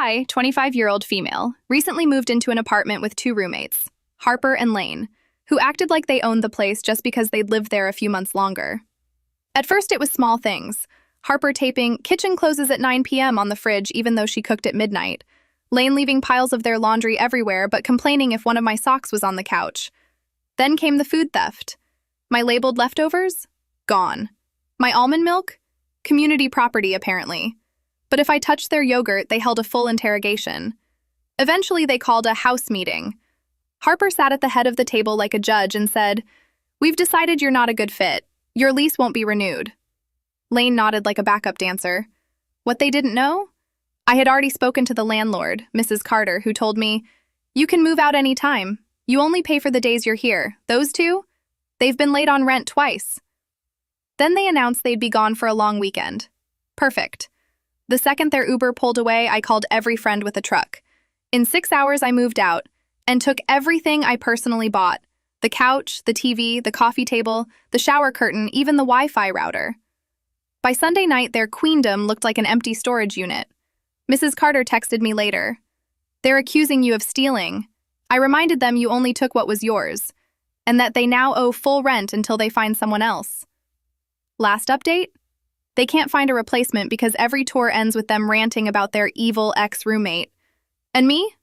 Shy, 25-year-old female, recently moved into an apartment with two roommates, Harper and Lane, who acted like they owned the place just because they'd lived there a few months longer. At first, it was small things. Harper taping "kitchen closes at 9 p.m. on the fridge even though she cooked at midnight. Lane leaving piles of their laundry everywhere but complaining if one of my socks was on the couch. Then came the food theft. My labeled leftovers? Gone. My almond milk? Community property, apparently. But if I touched their yogurt, they held a full interrogation. Eventually, they called a house meeting. Harper sat at the head of the table like a judge and said, "We've decided you're not a good fit. Your lease won't be renewed." Lane nodded like a backup dancer. What they didn't know? I had already spoken to the landlord, Mrs. Carter, who told me, "You can move out any time. You only pay for the days you're here. Those two? They've been late on rent twice." Then they announced they'd be gone for a long weekend. Perfect. The second their Uber pulled away, I called every friend with a truck. In 6 hours, I moved out and took everything I personally bought: the couch, the TV, the coffee table, the shower curtain, even the Wi-Fi router. By Sunday night, their queendom looked like an empty storage unit. Mrs. Carter texted me later. "They're accusing you of stealing." I reminded them you only took what was yours, and that they now owe full rent until they find someone else. Last update? They can't find a replacement because every tour ends with them ranting about their evil ex-roommate. And me?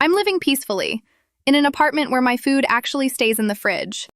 I'm living peacefully, in an apartment where my food actually stays in the fridge.